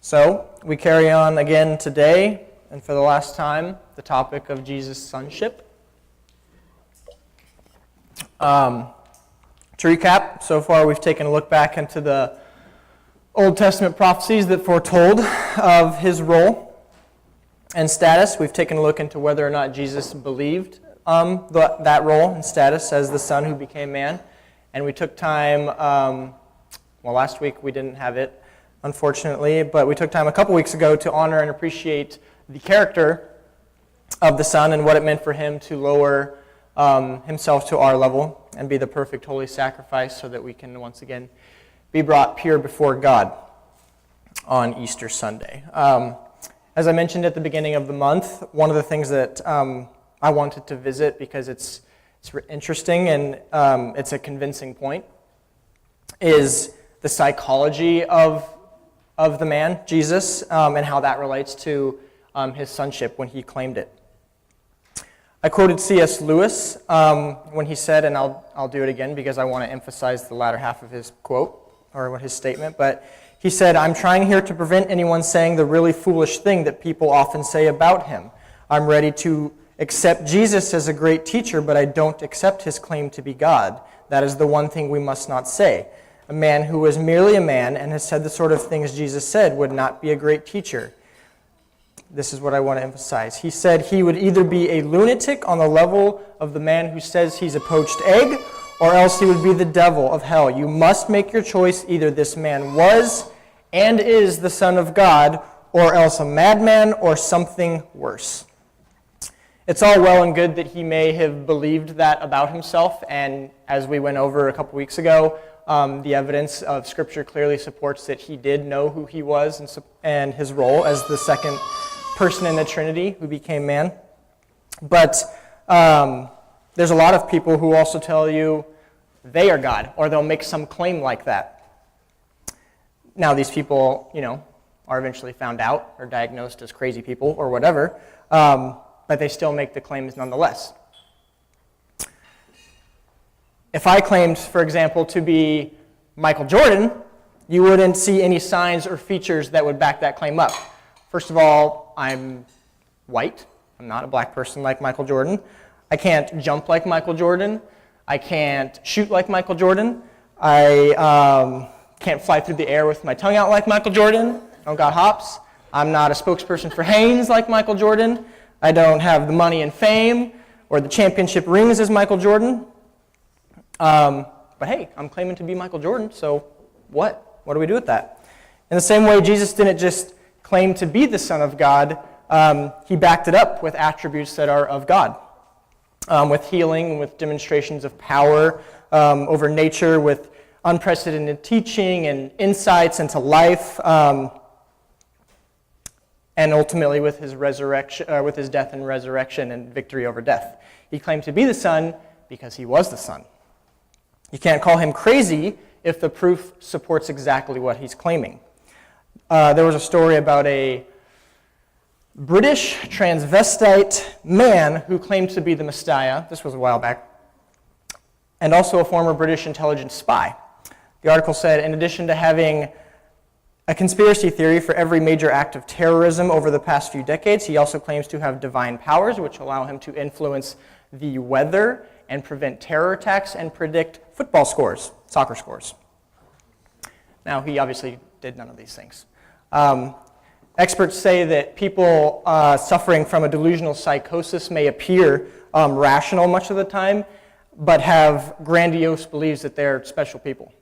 So, we carry on again today, and for the last time, the topic of Jesus' sonship. To recap, so far we've taken a look back into the Old Testament prophecies that foretold of his role and status. We've taken a look into whether or not Jesus believed that role and status as the Son who became man. And we took time, last week we didn't have it, unfortunately, but we took time a couple weeks ago to honor and appreciate the character of the Son and what it meant for him to lower himself to our level and be the perfect holy sacrifice so that we can once again be brought pure before God on Easter Sunday. As I mentioned at the beginning of the month, one of the things that I wanted to visit because it's interesting and it's a convincing point is the psychology of the man, Jesus, and how that relates to his sonship when he claimed it. I quoted C.S. Lewis when he said, and I'll do it again because I want to emphasize the latter half of his quote, or his statement, but he said, "I'm trying here to prevent anyone saying the really foolish thing that people often say about him. I'm ready to accept Jesus as a great teacher, but I don't accept his claim to be God. That is the one thing we must not say. A man who was merely a man and has said the sort of things Jesus said would not be a great teacher." This is what I want to emphasize. He said he would either be a lunatic on the level of the man who says he's a poached egg, or else he would be the devil of hell. You must make your choice. Either this man was and is the Son of God, or else a madman or something worse. It's all well and good that he may have believed that about himself, and as we went over a couple weeks ago, the evidence of Scripture clearly supports that he did know who he was and his role as the second person in the Trinity who became man. But there's a lot of people who also tell you they are God, or they'll make some claim like that. Now, these people, are eventually found out or diagnosed as crazy people or whatever, but they still make the claims nonetheless. If I claimed, for example, to be Michael Jordan, you wouldn't see any signs or features that would back that claim up. First of all, I'm white. I'm not a black person like Michael Jordan. I can't jump like Michael Jordan. I can't shoot like Michael Jordan. I can't fly through the air with my tongue out like Michael Jordan. I don't got hops. I'm not a spokesperson for Hanes like Michael Jordan. I don't have the money and fame or the championship rings as Michael Jordan. But hey, I'm claiming to be Michael Jordan, so what? What do we do with that? In the same way, Jesus didn't just claim to be the Son of God. He backed it up with attributes that are of God, with healing, with demonstrations of power over nature, with unprecedented teaching and insights into life, and ultimately with his resurrection, with his death and resurrection and victory over death. He claimed to be the Son because he was the Son. You can't call him crazy if the proof supports exactly what he's claiming. There was a story about a British transvestite man who claimed to be the Messiah. This was a while back. And also a former British intelligence spy. The article said, in addition to having a conspiracy theory for every major act of terrorism over the past few decades, he also claims to have divine powers which allow him to influence the weather and prevent terror attacks and predict football scores, soccer scores. Now, he obviously did none of these things. Experts say that people suffering from a delusional psychosis may appear rational much of the time, but have grandiose beliefs that they're special people.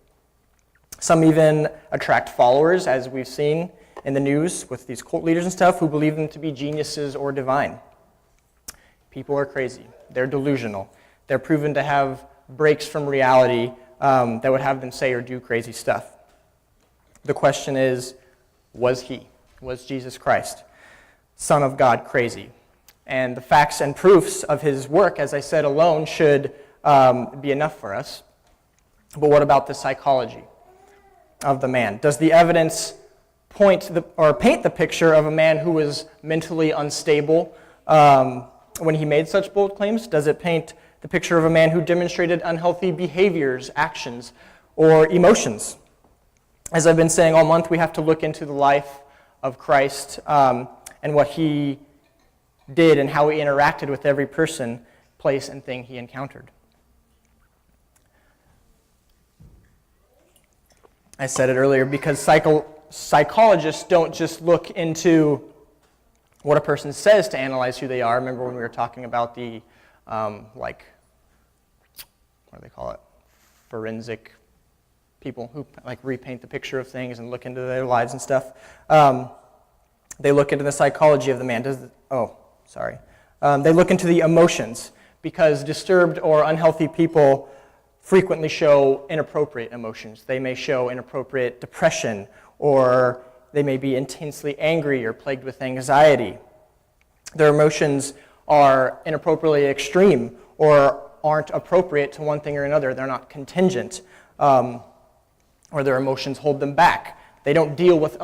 Some even attract followers, as we've seen in the news with these cult leaders and stuff, who believe them to be geniuses or divine. People are crazy. They're delusional. They're proven to have breaks from reality that would have them say or do crazy stuff. The question is, was Jesus Christ, Son of God, crazy? And the facts and proofs of his work, as I said, alone should be enough for us. But what about the psychology of the man? Does the evidence paint the picture of a man who was mentally unstable when he made such bold claims? Does it paint the picture of a man who demonstrated unhealthy behaviors, actions, or emotions? As I've been saying all month, we have to look into the life of Christ and what he did and how he interacted with every person, place, and thing he encountered. I said it earlier because psychologists don't just look into what a person says to analyze who they are. Remember when we were talking about the, what do they call it? Forensic people who repaint the picture of things and look into their lives and stuff. They look into the psychology of the man. They look into the emotions because disturbed or unhealthy people frequently show inappropriate emotions. They may show inappropriate depression, or they may be intensely angry or plagued with anxiety. Their emotions are inappropriately extreme or aren't appropriate to one thing or another. They're not contingent, or their emotions hold them back. They don't deal with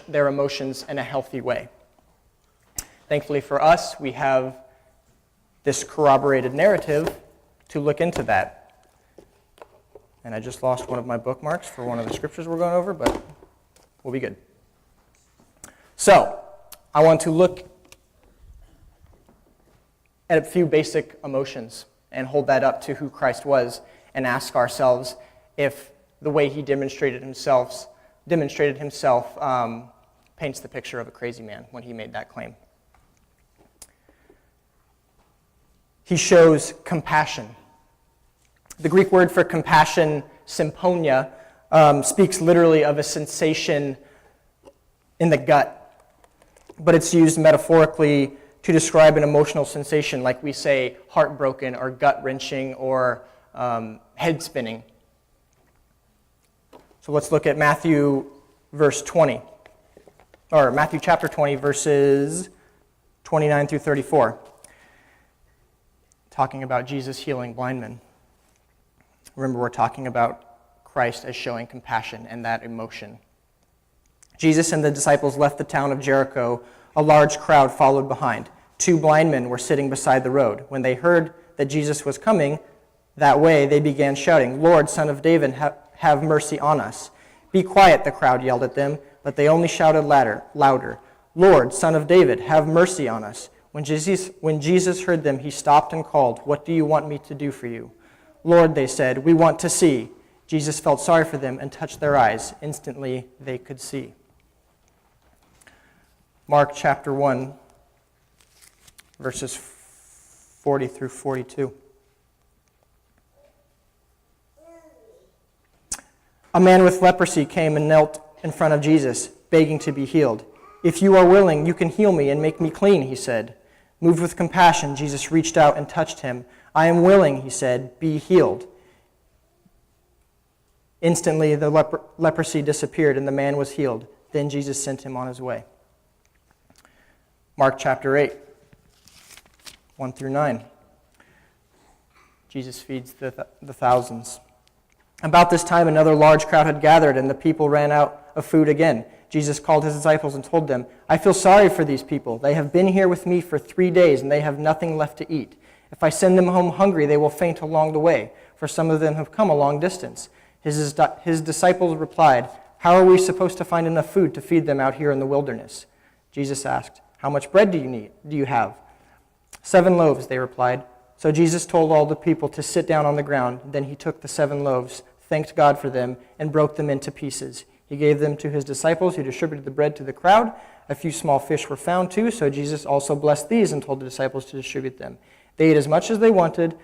their emotions in a healthy way. Thankfully for us, we have this corroborated narrative to look into that. And I just lost one of my bookmarks for one of the scriptures we're going over, but we'll be good. So, I want to look at a few basic emotions and hold that up to who Christ was and ask ourselves if the way he demonstrated himself paints the picture of a crazy man when he made that claim. He shows compassion. The Greek word for compassion, symphonia, speaks literally of a sensation in the gut, but it's used metaphorically to describe an emotional sensation, like we say heartbroken or gut-wrenching or head-spinning. So let's look at Matthew chapter 20, verses 29 through 34, talking about Jesus healing blind men. Remember, we're talking about Christ as showing compassion and that emotion. Jesus and the disciples left the town of Jericho. A large crowd followed behind. 2 blind men were sitting beside the road. When they heard that Jesus was coming that way, they began shouting, "Lord, Son of David, have mercy on us." "Be quiet," the crowd yelled at them, but they only shouted louder, "Lord, Son of David, have mercy on us." When Jesus heard them, he stopped and called, "What do you want me to do for you?" "Lord," they said, "we want to see." Jesus felt sorry for them and touched their eyes. Instantly, they could see. Mark chapter 1, verses 40 through 42. A man with leprosy came and knelt in front of Jesus, begging to be healed. "If you are willing, you can heal me and make me clean," he said. Moved with compassion, Jesus reached out and touched him. "I am willing," he said, "be healed." Instantly, the leprosy disappeared and the man was healed. Then Jesus sent him on his way. Mark chapter 8, 1 through 9. Jesus feeds the thousands. About this time, another large crowd had gathered, and the people ran out of food again. Jesus called his disciples and told them, "I feel sorry for these people. They have been here with me for 3 days, and they have nothing left to eat. If I send them home hungry, they will faint along the way, for some of them have come a long distance." His disciples replied, "How are we supposed to find enough food to feed them out here in the wilderness?" Jesus asked, "How much bread do you have?" 7 loaves, they replied. So Jesus told all the people to sit down on the ground. Then he took the 7 loaves, thanked God for them, and broke them into pieces. He gave them to his disciples, who distributed the bread to the crowd. A few small fish were found too, so Jesus also blessed these and told the disciples to distribute them. They ate as much as they wanted.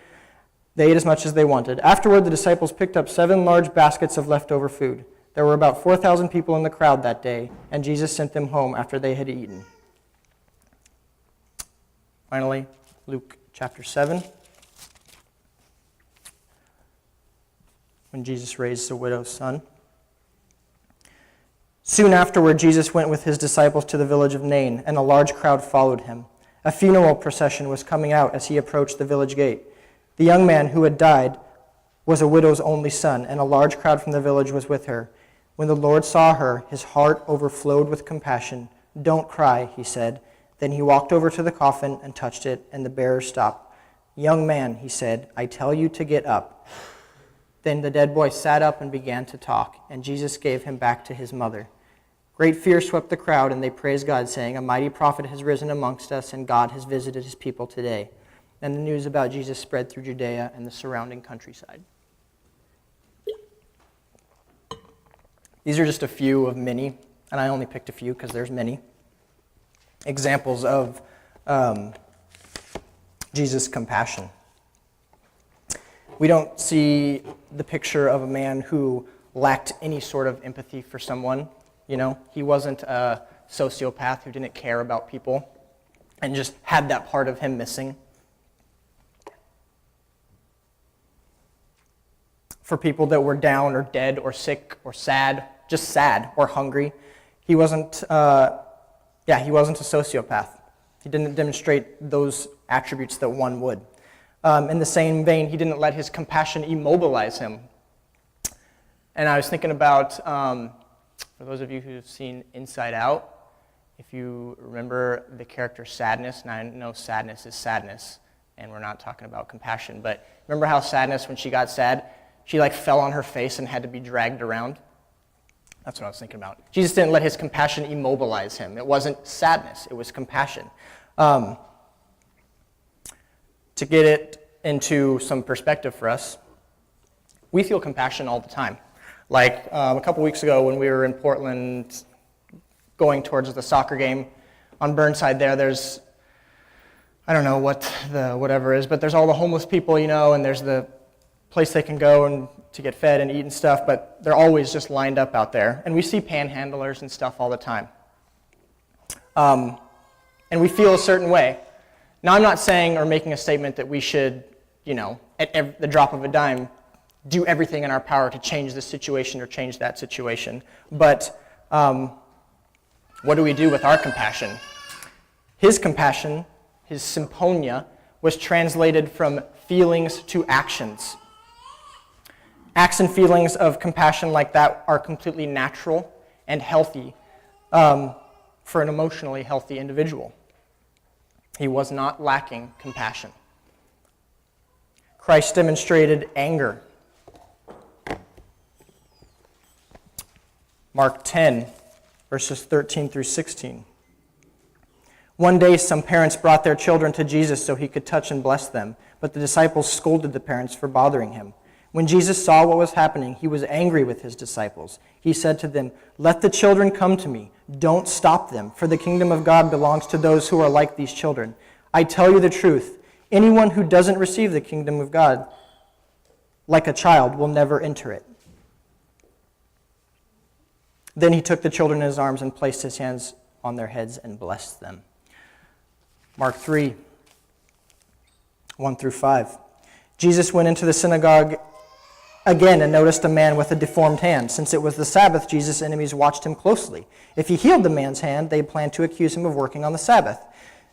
Afterward, the disciples picked up 7 large baskets of leftover food. There were about 4,000 people in the crowd that day, and Jesus sent them home after they had eaten. Finally, Luke chapter 7. When Jesus raised the widow's son. Soon afterward, Jesus went with his disciples to the village of Nain, and a large crowd followed him. A funeral procession was coming out as he approached the village gate. The young man who had died was a widow's only son, and a large crowd from the village was with her. When the Lord saw her, his heart overflowed with compassion. "Don't cry," he said. Then he walked over to the coffin and touched it, and the bearer stopped. "Young man," he said, "I tell you to get up." Then the dead boy sat up and began to talk, and Jesus gave him back to his mother. Great fear swept the crowd, and they praised God, saying, "A mighty prophet has risen amongst us, and God has visited his people today." And the news about Jesus spread through Judea and the surrounding countryside. These are just a few of many, and I only picked a few because there's many, examples of Jesus' compassion. We don't see the picture of a man who lacked any sort of empathy for someone. He wasn't a sociopath who didn't care about people and just had that part of him missing. For people that were down or dead or sick or sad, just sad or hungry, he wasn't a sociopath. He didn't demonstrate those attributes that one would. In the same vein, he didn't let his compassion immobilize him. And I was thinking about, for those of you who've seen Inside Out, if you remember the character Sadness, and I know sadness is sadness, and we're not talking about compassion, but remember how Sadness, when she got sad, she fell on her face and had to be dragged around? That's what I was thinking about. Jesus didn't let his compassion immobilize him. It wasn't sadness, it was compassion. To get it into some perspective for us, we feel compassion all the time. A couple weeks ago when we were in Portland going towards the soccer game, on Burnside there's, I don't know what the whatever is, but there's all the homeless people, and there's the place they can go and to get fed and eat and stuff, but they're always just lined up out there. And we see panhandlers and stuff all the time. And we feel a certain way. Now, I'm not saying or making a statement that we should, at the drop of a dime, do everything in our power to change this situation or change that situation. But what do we do with our compassion? His compassion, his symphonia, was translated from feelings to actions. Acts and feelings of compassion like that are completely natural and healthy for an emotionally healthy individual. He was not lacking compassion. Christ demonstrated anger. Mark 10, verses 13 through 16. One day some parents brought their children to Jesus so he could touch and bless them, but the disciples scolded the parents for bothering him. When Jesus saw what was happening, he was angry with his disciples. He said to them, "Let the children come to me. Don't stop them, for the kingdom of God belongs to those who are like these children. I tell you the truth, anyone who doesn't receive the kingdom of God like a child will never enter it." Then he took the children in his arms and placed his hands on their heads and blessed them. Mark 3, 1 through 5. Jesus went into the synagogue again and noticed a man with a deformed hand. Since it was the Sabbath, Jesus' enemies watched him closely. If he healed the man's hand, they planned to accuse him of working on the Sabbath.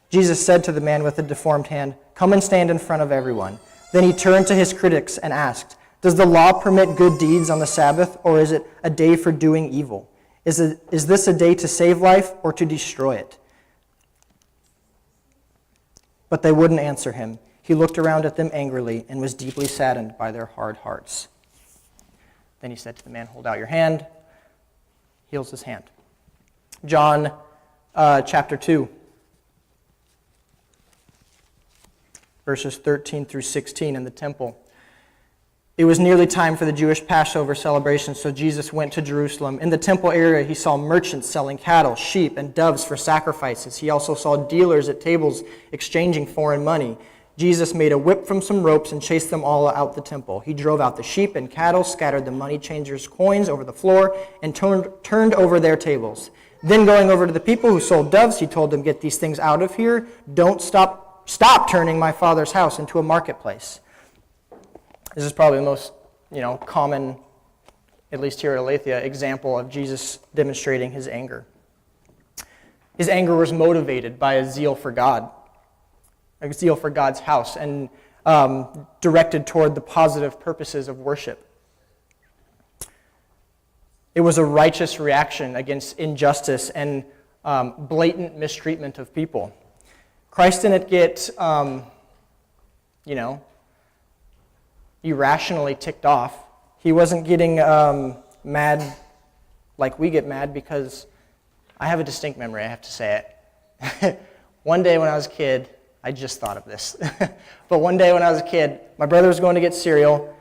Jesus said to the man with the deformed hand, "Come and stand in front of everyone." Then he turned to his critics and asked, "Does the law permit good deeds on the Sabbath, or is it a day for doing evil? Is this a day to save life or to destroy it?" But they wouldn't answer him. He looked around at them angrily and was deeply saddened by their hard hearts. Then he said to the man, "Hold out your hand." Heals his hand. John chapter 2, verses 13 through 16 in the temple. It was nearly time for the Jewish Passover celebration, so Jesus went to Jerusalem. In the temple area, he saw merchants selling cattle, sheep, and doves for sacrifices. He also saw dealers at tables exchanging foreign money. Jesus made a whip from some ropes and chased them all out the temple. He drove out the sheep and cattle, scattered the money changers' coins over the floor, and turned over their tables. Then going over to the people who sold doves, he told them, "Get these things out of here. Don't stop turning my Father's house into a marketplace." This is probably the most, common, at least here at Aletheia, example of Jesus demonstrating his anger. His anger was motivated by a zeal for God, a zeal for God's house, and directed toward the positive purposes of worship. It was a righteous reaction against injustice and blatant mistreatment of people. Christ didn't get, irrationally ticked off. He wasn't getting mad like we get mad because I have a distinct memory, I have to say it. One day when I was a kid, I just thought of this. But one day when I was a kid, my brother was going to get cereal,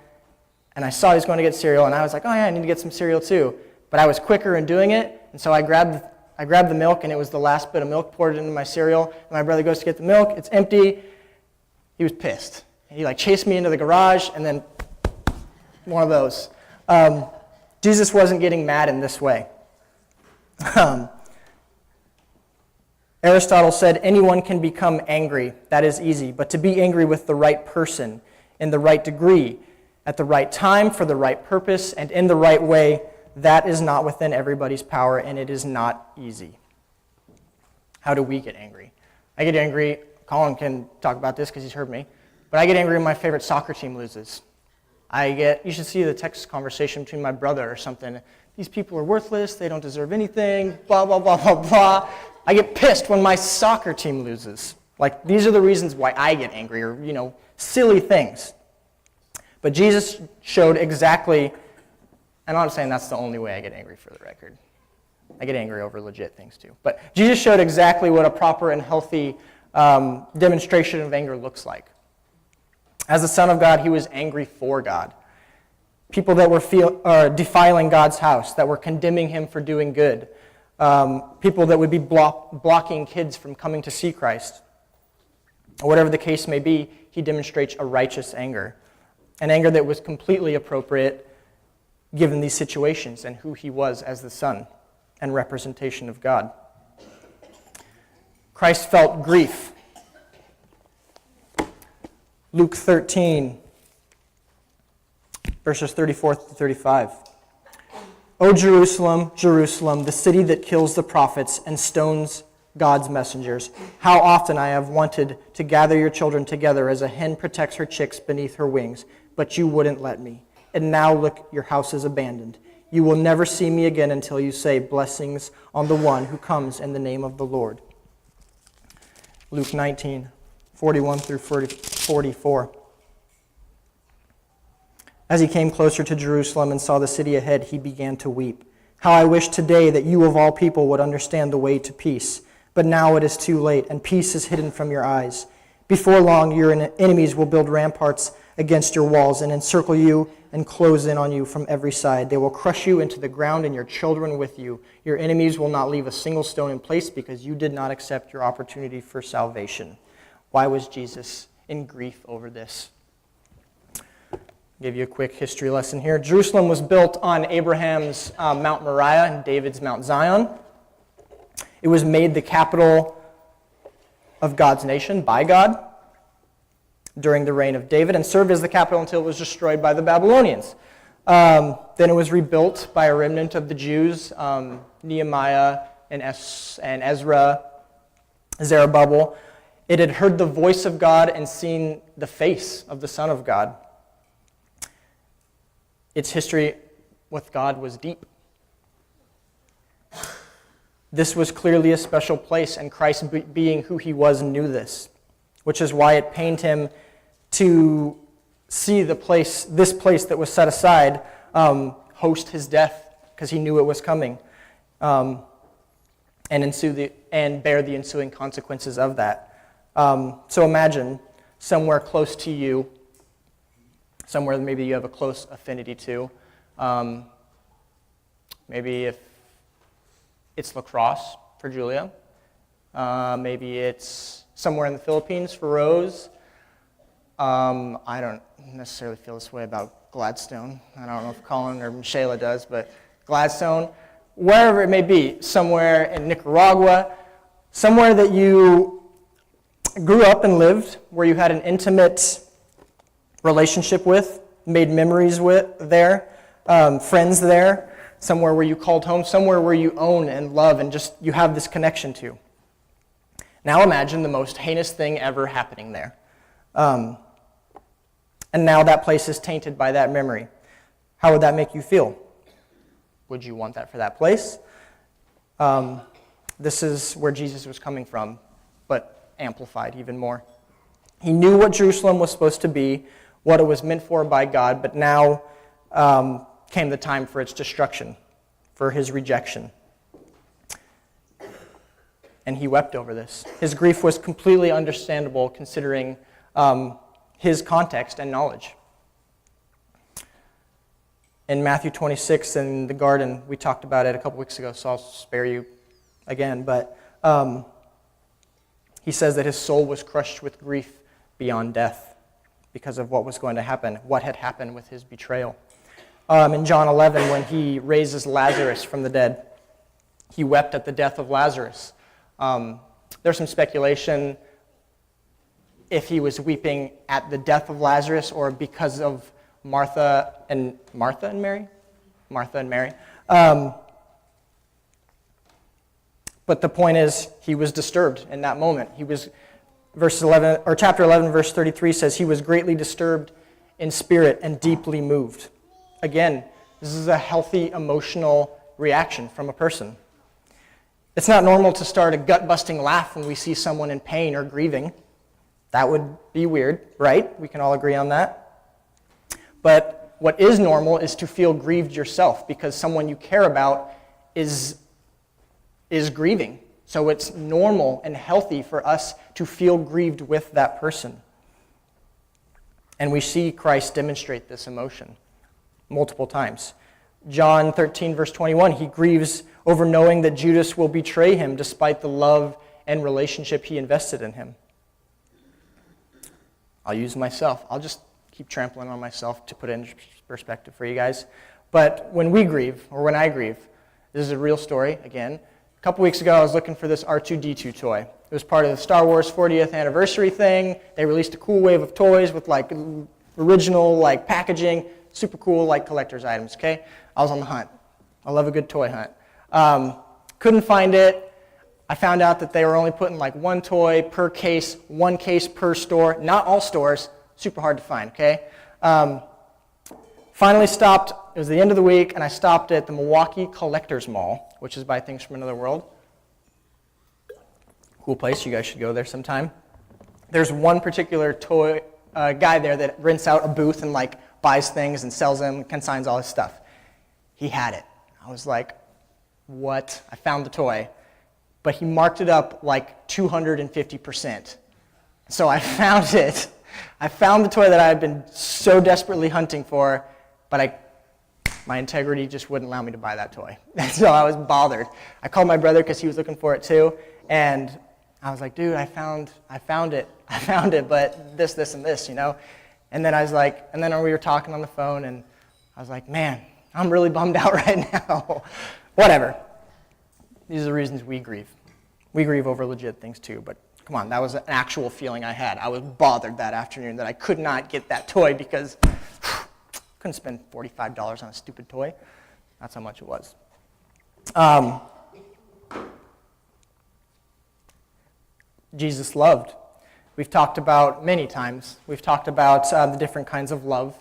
and I saw he was going to get cereal, and I was like, oh yeah, I need to get some cereal too. But I was quicker in doing it, and so I grabbed the milk, and it was the last bit of milk poured into my cereal, and my brother goes to get the milk, it's empty. He was pissed. He chased me into the garage, and then one of those. Jesus wasn't getting mad in this way. Aristotle said, anyone can become angry. That is easy. But to be angry with the right person, in the right degree, at the right time, for the right purpose, and in the right way, that is not within everybody's power, and it is not easy. How do we get angry? I get angry. Colin can talk about this because he's heard me. But I get angry when my favorite soccer team loses. You should see the text conversation between my brother or something. These people are worthless. They don't deserve anything. Blah, blah, blah, blah, blah. I get pissed when my soccer team loses. These are the reasons why I get angry, or, silly things. But Jesus showed exactly, and I'm not saying that's the only way I get angry, for the record. I get angry over legit things too. But Jesus showed exactly what a proper and healthy demonstration of anger looks like. As the Son of God, he was angry for God. People that were defiling God's house, that were condemning him for doing good. People that would be blocking kids from coming to see Christ. Whatever the case may be, he demonstrates a righteous anger. An anger that was completely appropriate given these situations and who he was as the Son and representation of God. Christ felt grief. Luke 13, verses 34 to 35. O Jerusalem, Jerusalem, the city that kills the prophets and stones God's messengers, how often I have wanted to gather your children together as a hen protects her chicks beneath her wings, but you wouldn't let me. And now look, your house is abandoned. You will never see me again until you say, blessings on the one who comes in the name of the Lord. Luke 19, 41 through 44. As he came closer to Jerusalem and saw the city ahead, he began to weep. How I wish today that you of all people would understand the way to peace. But now it is too late, and peace is hidden from your eyes. Before long, your enemies will build ramparts against your walls and encircle you and close in on you from every side. They will crush you into the ground and your children with you. Your enemies will not leave a single stone in place because you did not accept your opportunity for salvation. Why was Jesus in grief over this? I'll give you a quick history lesson here. Jerusalem was built on Abraham's Mount Moriah and David's Mount Zion. It was made the capital of God's nation by God during the reign of David and served as the capital until it was destroyed by the Babylonians. Then it was rebuilt by a remnant of the Jews, Nehemiah and Ezra, Zerubbabel. It had heard the voice of God and seen the face of the Son of God. Its history with God was deep. This was clearly a special place, and Christ, being who he was, knew this, which is why it pained him to see this place that was set aside, host his death, because he knew it was coming, and bear the ensuing consequences of that. So imagine somewhere close to you, somewhere that maybe you have a close affinity to, maybe if it's lacrosse for Julia, maybe it's somewhere in the Philippines for Rose. I don't necessarily feel this way about Gladstone. I don't know if Colin or Michaela does, but Gladstone, wherever it may be, somewhere in Nicaragua, somewhere that you grew up and lived, where you had an intimate relationship with, made memories with there, friends there, somewhere where you called home, somewhere where you own and love and just you have this connection to. Now imagine the most heinous thing ever happening there. And now that place is tainted by that memory. How would that make you feel? Would you want that for that place? This is where Jesus was coming from, but amplified even more. He knew what Jerusalem was supposed to be, what it was meant for by God, but now came the time for its destruction, for his rejection. and he wept over this. His grief was completely understandable considering his context and knowledge. In Matthew 26 in the garden, we talked about it a couple weeks ago, so I'll spare you again, but he says that his soul was crushed with grief beyond death because of what was going to happen, what had happened with his betrayal. In John 11, when he raises Lazarus from the dead, he wept at the death of Lazarus. There's some speculation if he was weeping at the death of Lazarus or because of Martha and Mary. But the point is, he was disturbed in that moment. He was, chapter 11, verse 33 says, he was greatly disturbed in spirit and deeply moved. Again, this is a healthy emotional reaction from a person. It's not normal to start a gut-busting laugh when we see someone in pain or grieving. That would be weird, right? We can all agree on that. But what is normal is to feel grieved yourself because someone you care about is grieving. So it's normal and healthy for us to feel grieved with that person. And we see Christ demonstrate this emotion multiple times. John 13, verse 21, he grieves over knowing that Judas will betray him despite the love and relationship he invested in him. I'll use myself. I'll just keep trampling on myself to put it in perspective for you guys. But when we grieve, or when I grieve, this is a real story, again. A couple weeks ago, I was looking for this R2-D2 toy. It was part of the Star Wars 40th anniversary thing. They released a cool wave of toys with original packaging, super cool collector's items, okay? I was on the hunt. I love a good toy hunt. Couldn't find it. I found out that they were only putting one toy per case, one case per store. Not all stores. Super hard to find, okay? Finally stopped. It was the end of the week, and I stopped at the Milwaukee Collectors Mall, which is by Things from Another World. Cool place. You guys should go there sometime. There's one particular toy guy there that rents out a booth and buys things and sells them, consigns all his stuff. He had it. I was like, what? I found the toy. But he marked it up 250%. So I found it. I found the toy that I had been so desperately hunting for, but my integrity just wouldn't allow me to buy that toy. So I was bothered. I called my brother because he was looking for it too, and I was like, dude, I found it, but this, and this, And then and then we were talking on the phone, and I was like, man, I'm really bummed out right now. Whatever. These are the reasons we grieve. We grieve over legit things too, but come on, that was an actual feeling I had. I was bothered that afternoon that I could not get that toy because I couldn't spend $45 on a stupid toy. That's how much it was. Jesus loved. We've talked about many times. We've talked about the different kinds of love,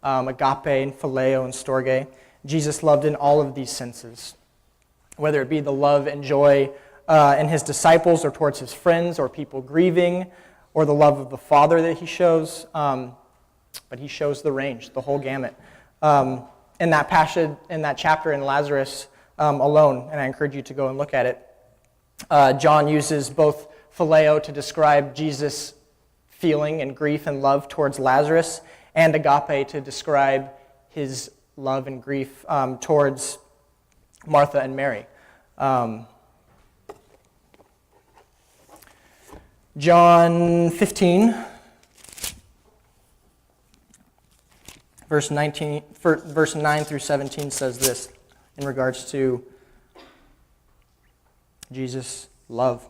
agape and phileo and storge. Jesus loved in all of these senses, whether it be the love and joy in his disciples or towards his friends or people grieving, or the love of the Father that he shows. But he shows the range, the whole gamut. In that passage, in that chapter in Lazarus alone, and I encourage you to go and look at it, John uses both phileo to describe Jesus' feeling and grief and love towards Lazarus, and agape to describe his love and grief towards Martha and Mary. John 15, verse 9 through 17 says this in regards to Jesus' love.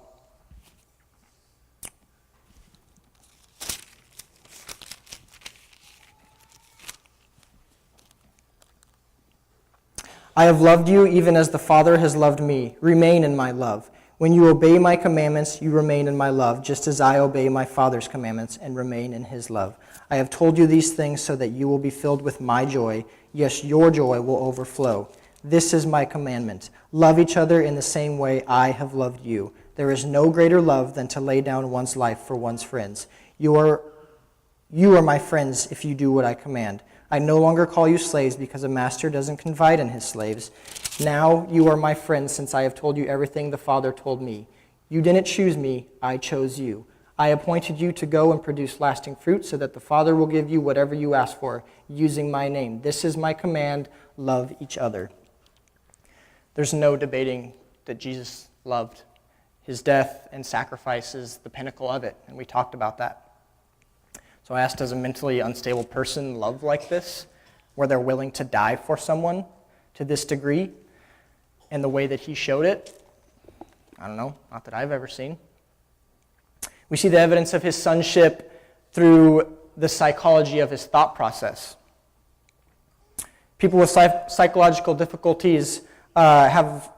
I have loved you even as the Father has loved me. Remain in my love. When you obey my commandments, you remain in my love, just as I obey my Father's commandments and remain in his love. I have told you these things so that you will be filled with my joy. Yes, your joy will overflow. This is my commandment. Love each other in the same way I have loved you. There is no greater love than to lay down one's life for one's friends. You are my friends if you do what I command. I no longer call you slaves because a master doesn't confide in his slaves. Now you are my friends since I have told you everything the Father told me. You didn't choose me, I chose you. I appointed you to go and produce lasting fruit so that the Father will give you whatever you ask for using my name. This is my command, love each other. There's no debating that Jesus loved. His death and sacrifice is the pinnacle of it, and we talked about that. So I asked, does a mentally unstable person love like this, where they're willing to die for someone to this degree, and the way that he showed it? I don't know, not that I've ever seen. We see the evidence of his sonship through the psychology of his thought process. People with psychological difficulties may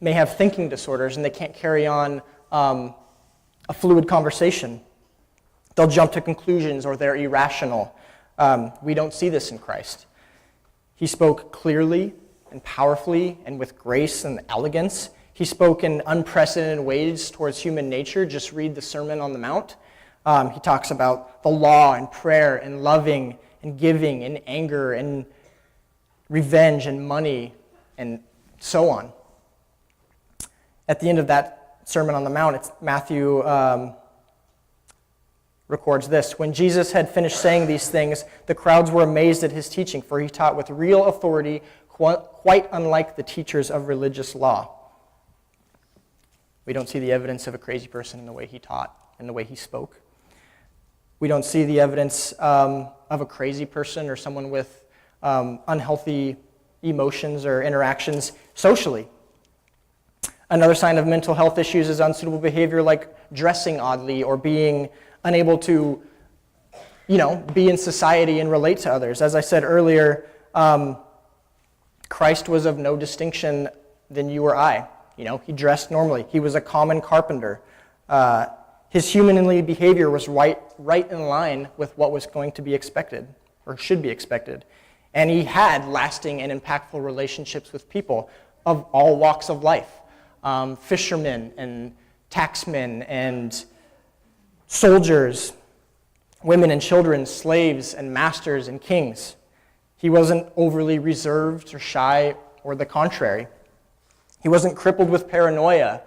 have thinking disorders, and they can't carry on a fluid conversation. They'll jump to conclusions, or they're irrational. We don't see this in Christ. He spoke clearly and powerfully and with grace and elegance. He spoke in unprecedented ways towards human nature. Just read the Sermon on the Mount. He talks about the law and prayer and loving and giving and anger and revenge and money and so on. At the end of that Sermon on the Mount, Matthew records this. When Jesus had finished saying these things, the crowds were amazed at his teaching, for he taught with real authority, quite unlike the teachers of religious law. We don't see the evidence of a crazy person in the way he taught and the way he spoke. We don't see the evidence of a crazy person or someone with unhealthy emotions or interactions socially. Another sign of mental health issues is unsuitable behavior like dressing oddly or being unable to, be in society and relate to others. As I said earlier, Christ was of no distinction than you or I. He dressed normally. He was a common carpenter. His humanly behavior was right in line with what was going to be expected, or should be expected. And he had lasting and impactful relationships with people of all walks of life. Fishermen and taxmen and soldiers, women and children, slaves and masters and kings. He wasn't overly reserved or shy or the contrary. He wasn't crippled with paranoia,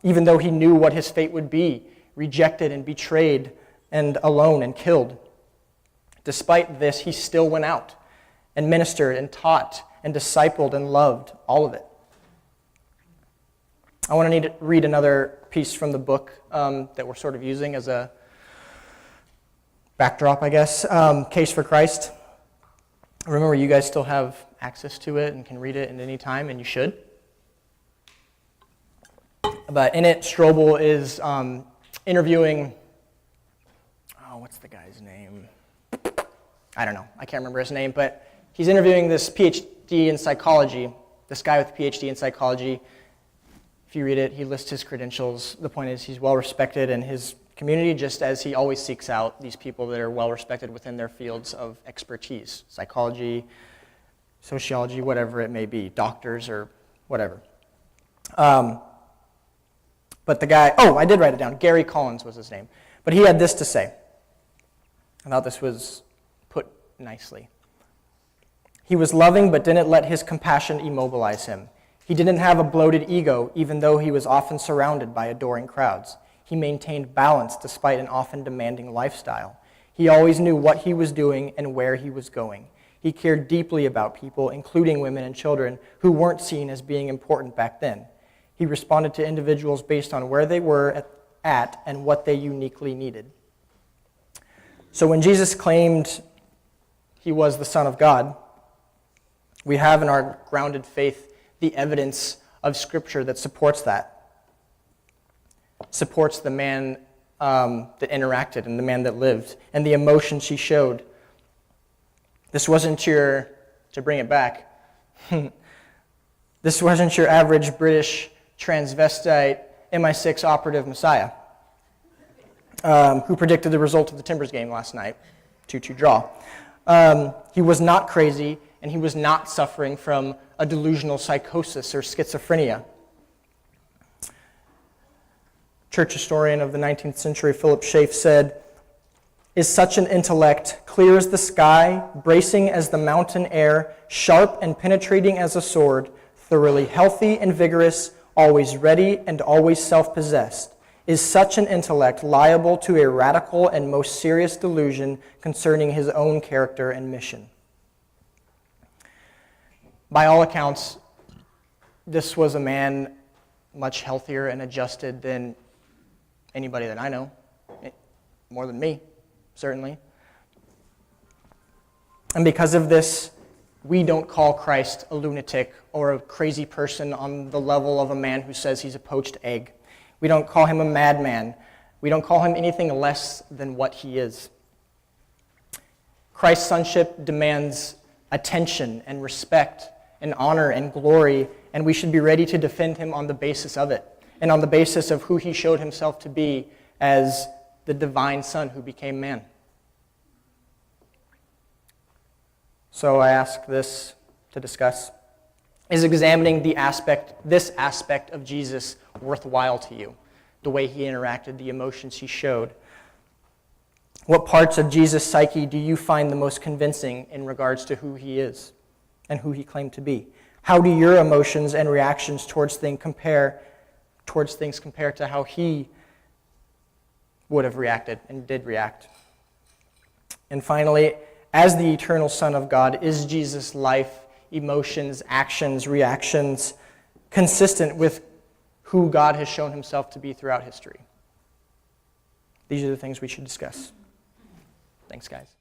even though he knew what his fate would be, rejected and betrayed and alone and killed. Despite this, he still went out and ministered and taught and discipled and loved all of it. I want to read another piece from the book that we're sort of using as a backdrop, I guess, Case for Christ. Remember, you guys still have access to it and can read it at any time, and you should. But in it, Strobel is interviewing, what's the guy's name? I don't know. I can't remember his name, but he's interviewing this PhD in psychology, this guy with a PhD in psychology. If you read it, he lists his credentials. The point is he's well-respected in his community, just as he always seeks out these people that are well-respected within their fields of expertise, psychology, sociology, whatever it may be, doctors or whatever. But the guy, I did write it down. Gary Collins was his name. But he had this to say. I thought this was put nicely. He was loving, but didn't let his compassion immobilize him. He didn't have a bloated ego, even though he was often surrounded by adoring crowds. He maintained balance despite an often demanding lifestyle. He always knew what he was doing and where he was going. He cared deeply about people, including women and children, who weren't seen as being important back then. He responded to individuals based on where they were at and what they uniquely needed. So when Jesus claimed he was the Son of God, we have in our grounded faith the evidence of Scripture that supports that, supports the man that interacted and the man that lived and the emotions he showed. This wasn't to bring it back, this wasn't your average British transvestite MI6 operative messiah who predicted the result of the Timbers game last night, 2-2 draw. He was not crazy, and he was not suffering from a delusional psychosis or schizophrenia. Church historian of the 19th century, Philip Schaff, said, "Is such an intellect clear as the sky, bracing as the mountain air, sharp and penetrating as a sword, thoroughly healthy and vigorous, always ready and always self-possessed, is such an intellect liable to a radical and most serious delusion concerning his own character and mission? By all accounts, this was a man much healthier and adjusted than anybody that I know, more than me, certainly. And because of this, we don't call Christ a lunatic or a crazy person on the level of a man who says he's a poached egg. We don't call him a madman. We don't call him anything less than what he is. Christ's sonship demands attention and respect and honor and glory, and we should be ready to defend him on the basis of it and on the basis of who he showed himself to be as the divine Son who became man. So I ask this to discuss. Is examining this aspect of Jesus worthwhile to you? The way he interacted, the emotions he showed. What parts of Jesus' psyche do you find the most convincing in regards to who he is and who he claimed to be? How do your emotions and reactions towards things compare to how he would have reacted and did react? And finally, as the eternal Son of God, is Jesus' life, emotions, actions, reactions consistent with who God has shown himself to be throughout history? These are the things we should discuss. Thanks, guys.